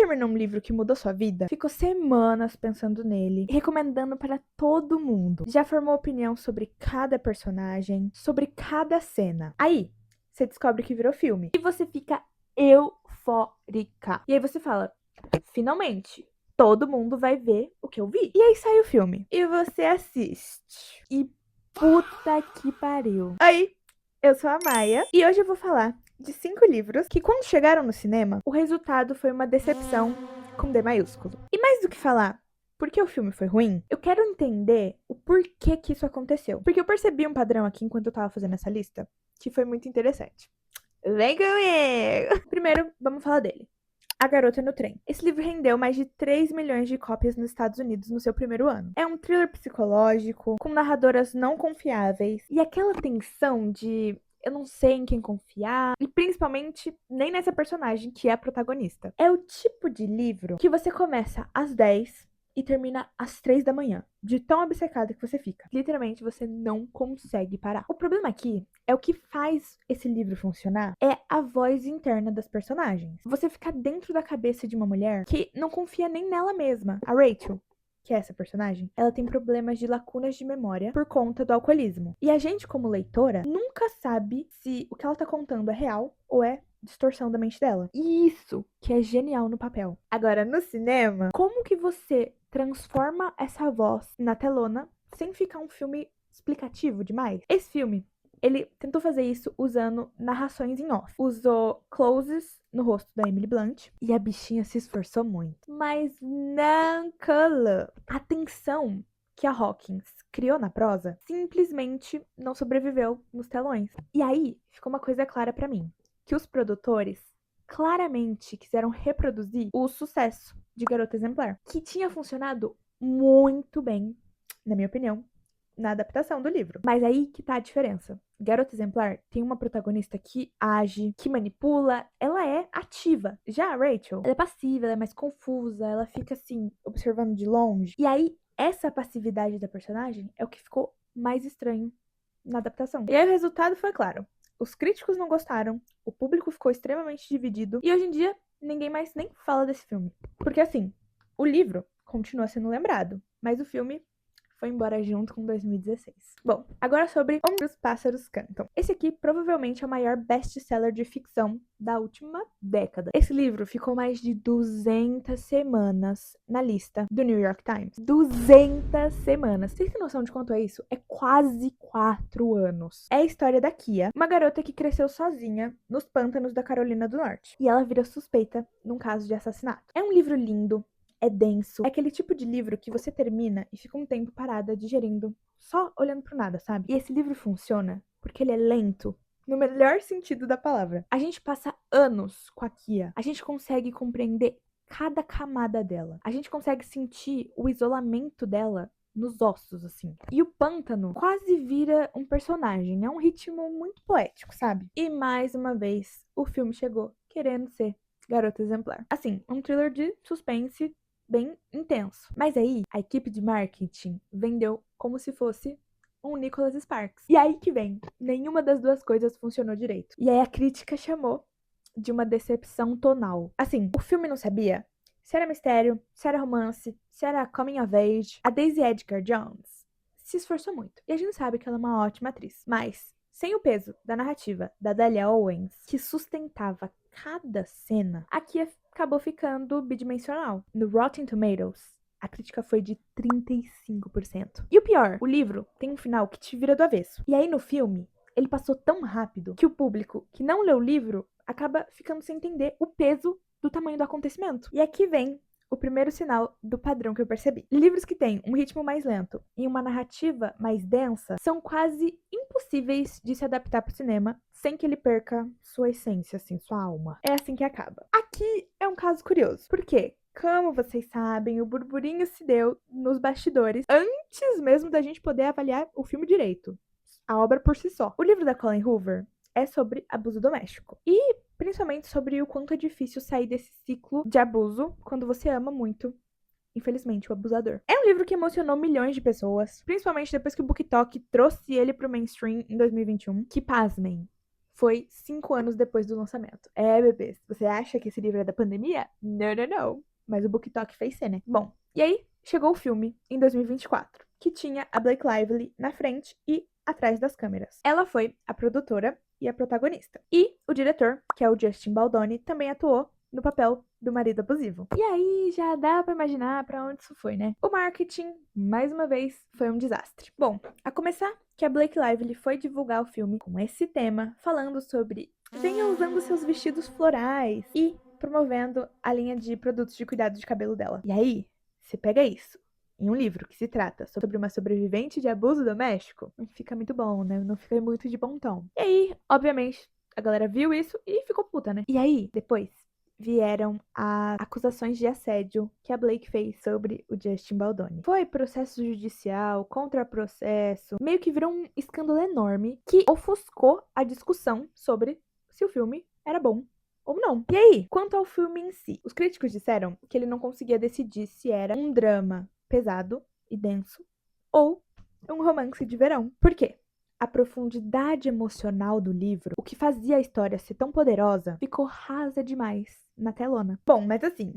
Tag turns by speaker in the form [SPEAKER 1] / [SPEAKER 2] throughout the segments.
[SPEAKER 1] terminou um livro que mudou sua vida? Ficou semanas pensando nele, recomendando para todo mundo. Já formou opinião sobre cada personagem, sobre cada cena. Aí, você descobre que virou filme. E você fica eufórica. E aí você fala, finalmente, todo mundo vai ver o que eu vi. E aí sai o filme. E você assiste. E puta que pariu. Aí, eu sou a Maia. E hoje eu vou falar de 5 livros que, quando chegaram no cinema, o resultado foi uma decepção com D maiúsculo. E mais do que falar por que o filme foi ruim, eu quero entender o porquê que isso aconteceu. Porque eu percebi um padrão aqui enquanto eu tava fazendo essa lista, que foi muito interessante. Vem comigo! Primeiro, vamos falar dele. A Garota no Trem. Esse livro rendeu mais de 3 milhões de cópias nos Estados Unidos no seu primeiro ano. É um thriller psicológico, com narradoras não confiáveis, e aquela tensão de eu não sei em quem confiar, e principalmente nem nessa personagem que é a protagonista. É o tipo de livro que você começa às 10 e termina às 3 da manhã, de tão obcecado que você fica. Literalmente, você não consegue parar. O problema aqui é o que faz esse livro funcionar é a voz interna das personagens. Você fica dentro da cabeça de uma mulher que não confia nem nela mesma. A Rachel, que é essa personagem, ela tem problemas de lacunas de memória por conta do alcoolismo. E a gente, como leitora, nunca sabe se o que ela tá contando é real ou é distorção da mente dela. E isso que é genial no papel. Agora, no cinema, como que você transforma essa voz na telona sem ficar um filme explicativo demais? Esse filme, ele tentou fazer isso usando narrações em off. Usou closes no rosto da Emily Blunt e a bichinha se esforçou muito. Mas não colou. A tensão que a Hawkins criou na prosa simplesmente não sobreviveu nos telões. E aí ficou uma coisa clara pra mim, que os produtores claramente quiseram reproduzir o sucesso de Garota Exemplar, que tinha funcionado muito bem, na minha opinião, na adaptação do livro. Mas aí que tá a diferença. Garota Exemplar tem uma protagonista que age, que manipula, ela é ativa. Já a Rachel, ela é passiva, ela é mais confusa, ela fica assim, observando de longe. E aí, essa passividade da personagem é o que ficou mais estranho na adaptação. E aí o resultado foi claro. Os críticos não gostaram, o público ficou extremamente dividido, e hoje em dia ninguém mais nem fala desse filme. Porque assim, o livro continua sendo lembrado, mas o filme foi embora junto com 2016. Bom, agora sobre Onde os Pássaros Cantam. Esse aqui provavelmente é o maior best-seller de ficção da última década. Esse livro ficou mais de 200 semanas na lista do New York Times. 200 semanas. Vocês têm noção de quanto é isso? É quase 4 anos. É a história da Kia, uma garota que cresceu sozinha nos pântanos da Carolina do Norte. E ela vira suspeita num caso de assassinato. É um livro lindo, é denso. É aquele tipo de livro que você termina e fica um tempo parada, digerindo, só olhando pro nada, sabe? E esse livro funciona porque ele é lento, no melhor sentido da palavra. A gente passa anos com a Kia. A gente consegue compreender cada camada dela. A gente consegue sentir o isolamento dela nos ossos, assim. E o pântano quase vira um personagem. É um ritmo muito poético, sabe? E mais uma vez, o filme chegou querendo ser Garota Exemplar. Assim, um thriller de suspense bem intenso. Mas aí, a equipe de marketing vendeu como se fosse um Nicholas Sparks. E aí que vem, nenhuma das duas coisas funcionou direito. E aí a crítica chamou de uma decepção tonal. Assim, o filme não sabia se era mistério, se era romance, se era coming of age. A Daisy Edgar Jones se esforçou muito. E a gente sabe que ela é uma ótima atriz. Mas, sem o peso da narrativa da Delia Owens, que sustentava cada cena, aqui acabou ficando bidimensional. No Rotten Tomatoes, a crítica foi de 35%. E o pior, o livro tem um final que te vira do avesso. E aí no filme, ele passou tão rápido que o público que não leu o livro acaba ficando sem entender o peso do tamanho do acontecimento. E aqui vem o primeiro sinal do padrão que eu percebi. Livros que têm um ritmo mais lento e uma narrativa mais densa são quase impossíveis de se adaptar para o cinema sem que ele perca sua essência, assim, sua alma. É assim que acaba. Aqui é um caso curioso. Por quê? Como vocês sabem, o burburinho se deu nos bastidores antes mesmo da gente poder avaliar o filme direito. A obra por si só. O livro da Colleen Hoover é sobre abuso doméstico. E principalmente sobre o quanto é difícil sair desse ciclo de abuso quando você ama muito, infelizmente, o abusador. É um livro que emocionou milhões de pessoas, principalmente depois que o BookTok trouxe ele pro mainstream em 2021. Que, pasmem, foi 5 anos depois do lançamento. Bebês, você acha que esse livro é da pandemia? Não, não, não. Mas o BookTok fez ser, né? Bom, e aí chegou o filme em 2024, que tinha a Blake Lively na frente e atrás das câmeras. Ela foi a produtora e a protagonista. E o diretor, que é o Justin Baldoni, também atuou no papel do marido abusivo. E aí já dá pra imaginar pra onde isso foi, né? O marketing, mais uma vez, foi um desastre. Bom, a começar que a Blake Lively foi divulgar o filme com esse tema, falando sobre venha usando seus vestidos florais e promovendo a linha de produtos de cuidado de cabelo dela. E aí, você pega isso em um livro que se trata sobre uma sobrevivente de abuso doméstico, não fica muito bom, né? Não fica muito de bom tom. E aí, obviamente, a galera viu isso e ficou puta, né? E aí, depois, vieram as acusações de assédio que a Blake fez sobre o Justin Baldoni. Foi processo judicial, contra-processo, meio que virou um escândalo enorme que ofuscou a discussão sobre se o filme era bom ou não. E aí, quanto ao filme em si, os críticos disseram que ele não conseguia decidir se era um drama pesado e denso ou um romance de verão. Por quê? A profundidade emocional do livro, o que fazia a história ser tão poderosa, ficou rasa demais na telona. Bom, mas assim,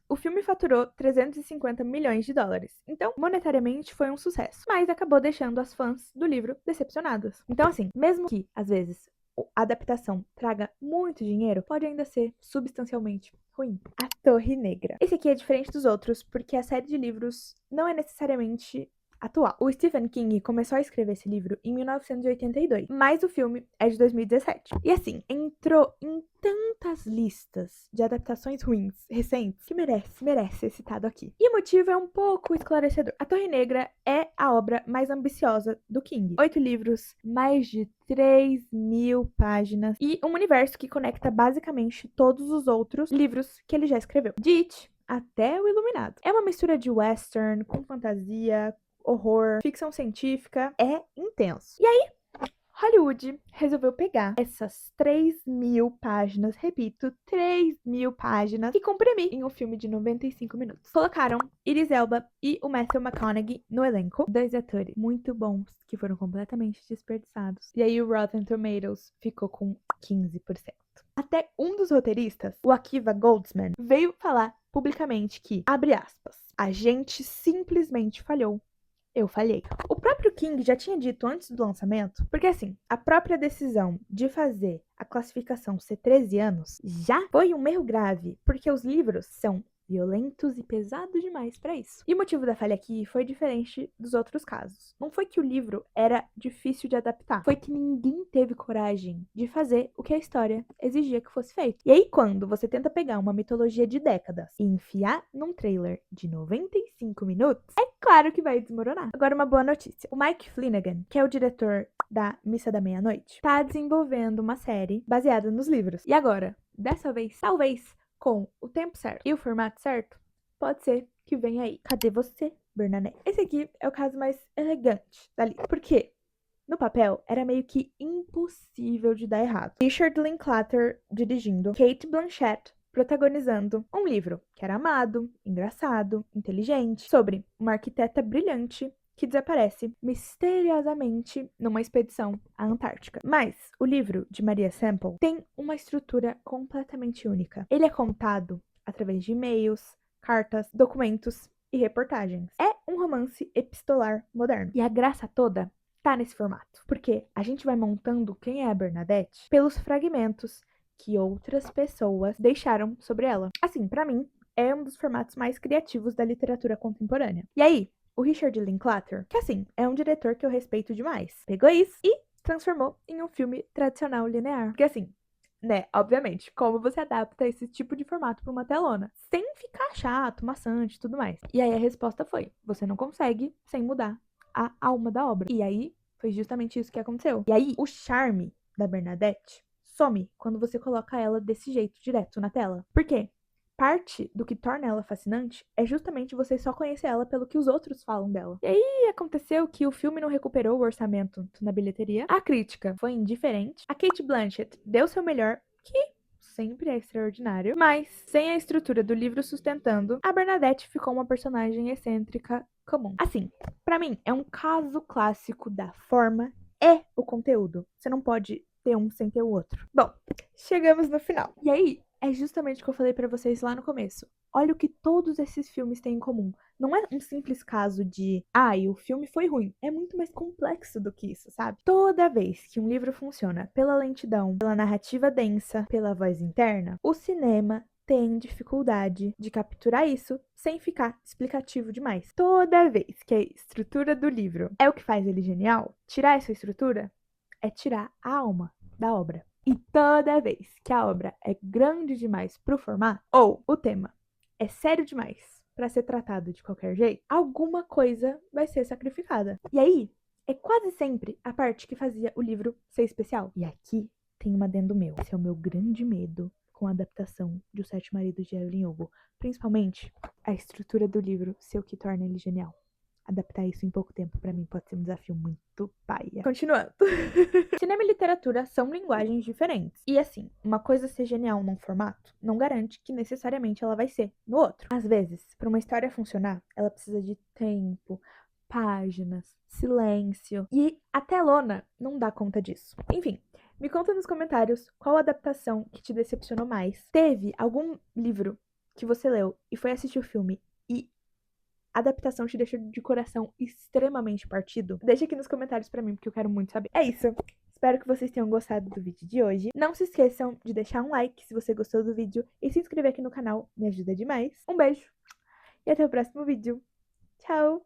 [SPEAKER 1] o filme faturou 350 milhões de dólares, então monetariamente foi um sucesso, mas acabou deixando as fãs do livro decepcionadas. Então assim, mesmo que às vezes a adaptação traga muito dinheiro, pode ainda ser substancialmente ruim. A Torre Negra. Esse aqui é diferente dos outros porque a série de livros não é necessariamente atual. O Stephen King começou a escrever esse livro em 1982, mas o filme é de 2017. E assim, entrou em tantas listas de adaptações ruins recentes que merece ser citado aqui. E o motivo é um pouco esclarecedor. A Torre Negra é a obra mais ambiciosa do King. 8 livros, mais de 3.000 páginas e um universo que conecta basicamente todos os outros livros que ele já escreveu. De It até o Iluminado. É uma mistura de western com fantasia, horror, ficção científica, é intenso. E aí, Hollywood resolveu pegar essas 3.000 páginas, repito, 3.000 páginas, e comprimir em um filme de 95 minutos. Colocaram Idris Elba e o Matthew McConaughey no elenco, 2 atores muito bons que foram completamente desperdiçados. E aí o Rotten Tomatoes ficou com 15%. Até um dos roteiristas, o Akiva Goldsman, veio falar publicamente que, abre aspas, a gente simplesmente falhou. Eu falhei. O próprio King já tinha dito antes do lançamento, porque assim, a própria decisão de fazer a classificação ser 13 anos já foi um erro grave, porque os livros são violentos e pesados demais para isso. E o motivo da falha aqui foi diferente dos outros casos. Não foi que o livro era difícil de adaptar, foi que ninguém teve coragem de fazer o que a história exigia que fosse feito. E aí, quando você tenta pegar uma mitologia de décadas e enfiar num trailer de 95 minutos, é claro que vai desmoronar. Agora, uma boa notícia. O Mike Flanagan, que é o diretor da Missa da Meia-Noite, tá desenvolvendo uma série baseada nos livros. E agora, dessa vez, talvez com o tempo certo e o formato certo, pode ser que venha aí. Cadê você, Bernadette? Esse aqui é o caso mais elegante dali. Por quê? No papel, era meio que impossível de dar errado. Richard Linklater dirigindo, Cate Blanchett protagonizando um livro que era amado, engraçado, inteligente, sobre uma arquiteta brilhante que desaparece misteriosamente numa expedição à Antártica. Mas o livro de Maria Semple tem uma estrutura completamente única. Ele é contado através de e-mails, cartas, documentos e reportagens. É um romance epistolar moderno. E a graça toda tá nesse formato, porque a gente vai montando quem é a Bernadette pelos fragmentos que outras pessoas deixaram sobre ela. Assim, pra mim, é um dos formatos mais criativos da literatura contemporânea. E aí, o Richard Linklater, que assim, é um diretor que eu respeito demais, pegou isso e transformou em um filme tradicional linear. Porque assim, né, obviamente, como você adapta esse tipo de formato para uma telona, sem ficar chato, maçante e tudo mais. E aí a resposta foi, você não consegue sem mudar a alma da obra. E aí, foi justamente isso que aconteceu. E aí, o charme da Bernadette some quando você coloca ela desse jeito, direto na tela. Por quê? Parte do que torna ela fascinante é justamente você só conhecer ela pelo que os outros falam dela. E aí aconteceu que o filme não recuperou o orçamento na bilheteria, a crítica foi indiferente, a Cate Blanchett deu seu melhor, que sempre é extraordinário, mas sem a estrutura do livro sustentando, a Bernadette ficou uma personagem excêntrica comum. Assim, pra mim, é um caso clássico da forma e o conteúdo. Você não pode ter um sem ter o outro. Bom, chegamos no final. E aí, é justamente o que eu falei pra vocês lá no começo. Olha o que todos esses filmes têm em comum. Não é um simples caso de, o filme foi ruim. É muito mais complexo do que isso, sabe? Toda vez que um livro funciona pela lentidão, pela narrativa densa, pela voz interna, o cinema tem dificuldade de capturar isso sem ficar explicativo demais. Toda vez que a estrutura do livro é o que faz ele genial, tirar essa estrutura é tirar a alma da obra. E toda vez que a obra é grande demais pro formato, ou o tema é sério demais para ser tratado de qualquer jeito, alguma coisa vai ser sacrificada. E aí, é quase sempre a parte que fazia o livro ser especial. E aqui tem um adendo meu. Esse é o meu grande medo com a adaptação de Os Sete Maridos de Evelyn Hugo. Principalmente a estrutura do livro ser o que torna ele genial. Adaptar isso em pouco tempo, pra mim, pode ser um desafio muito paia. Continuando. Cinema e literatura são linguagens diferentes. E assim, uma coisa ser genial num formato não garante que necessariamente ela vai ser no outro. Às vezes, para uma história funcionar, ela precisa de tempo, páginas, silêncio. E a telona não dá conta disso. Enfim, me conta nos comentários qual adaptação que te decepcionou mais. Teve algum livro que você leu e foi assistir o filme e a adaptação te deixou de coração extremamente partido? Deixa aqui nos comentários pra mim, porque eu quero muito saber. É isso. Espero que vocês tenham gostado do vídeo de hoje. Não se esqueçam de deixar um like se você gostou do vídeo e se inscrever aqui no canal, me ajuda demais. Um beijo e até o próximo vídeo. Tchau!